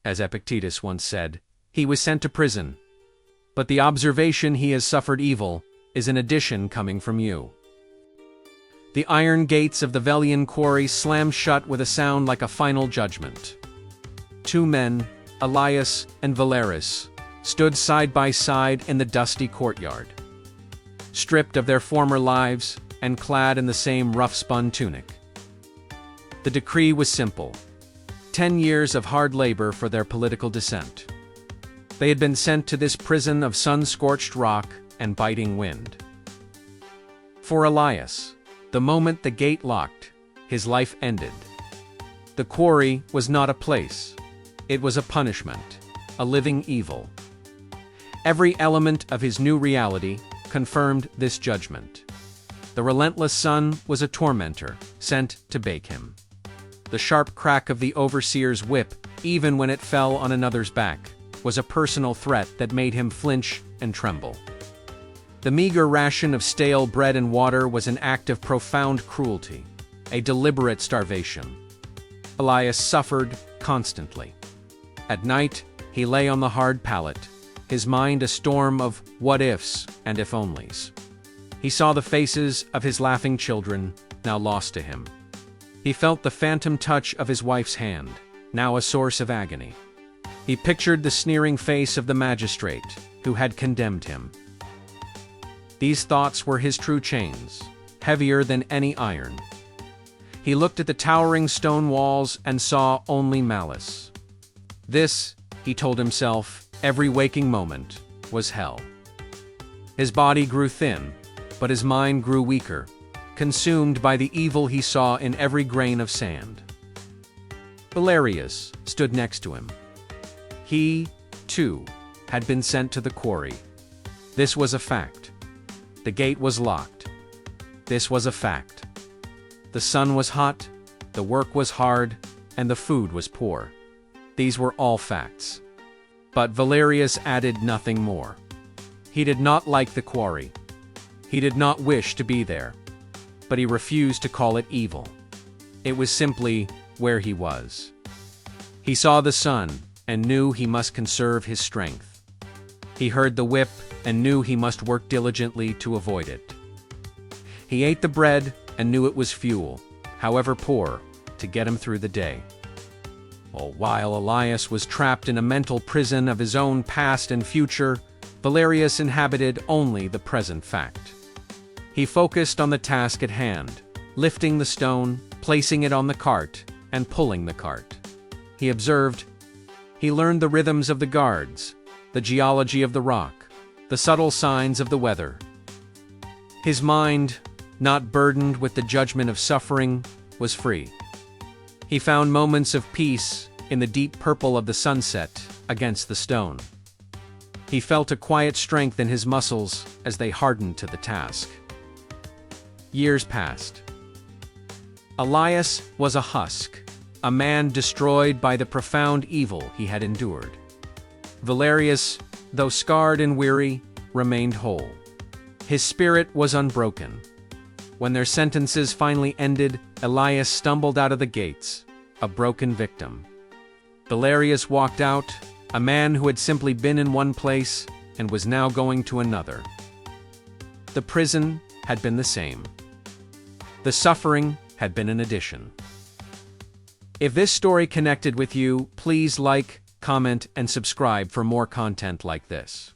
as Epictetus once said, he was sent to prison. But the observation he has suffered evil is an addition coming from you. The iron gates of the Velian quarry slammed shut with a sound like a final judgment. Two men, Elias and Valerius, stood side by side in the dusty courtyard. Stripped of their former lives and clad in the same rough-spun tunic. The decree was simple: 10 years of hard labor for their political dissent. They had been sent to this prison of sun-scorched rock and biting wind. For Elias, the moment the gate locked, his life ended. The quarry was not a place. It was a punishment, a living evil. Every element of his new reality confirmed this judgment. The relentless sun was a tormentor, sent to bake him. The sharp crack of the overseer's whip, even when it fell on another's back, was a personal threat that made him flinch and tremble. The meager ration of stale bread and water was an act of profound cruelty, a deliberate starvation. Elias suffered constantly. At night, he lay on the hard pallet, his mind a storm of what-ifs and if-onlys. He saw the faces of his laughing children, now lost to him. He felt the phantom touch of his wife's hand, now a source of agony. He pictured the sneering face of the magistrate who had condemned him. These thoughts were his true chains, heavier than any iron. He looked at the towering stone walls and saw only malice. This, he told himself, every waking moment, was hell. His body grew thin, but his mind grew weaker, consumed by the evil he saw in every grain of sand. Valerius stood next to him. He, too, had been sent to the quarry. This was a fact. The gate was locked. This was a fact. The sun was hot, the work was hard, and the food was poor. These were all facts. But Valerius added nothing more. He did not like the quarry. He did not wish to be there. But he refused to call it evil. It was simply where he was. He saw the sun and knew he must conserve his strength. He heard the whip and knew he must work diligently to avoid it. He ate the bread and knew it was fuel, however poor, to get him through the day. While Elias was trapped in a mental prison of his own past and future, Valerius inhabited only the present fact. He focused on the task at hand, lifting the stone, placing it on the cart, and pulling the cart. He observed. He learned the rhythms of the guards, the geology of the rock, the subtle signs of the weather. His mind, not burdened with the judgment of suffering, was free. He found moments of peace in the deep purple of the sunset against the stone. He felt a quiet strength in his muscles as they hardened to the task. Years passed. Elias was a husk, a man destroyed by the profound evil he had endured. Valerius, though scarred and weary, remained whole. His spirit was unbroken. When their sentences finally ended, Elias stumbled out of the gates, a broken victim. Valerius walked out, a man who had simply been in one place and was now going to another. The prison had been the same. The suffering had been an addition. If this story connected with you, please like, comment, and subscribe for more content like this.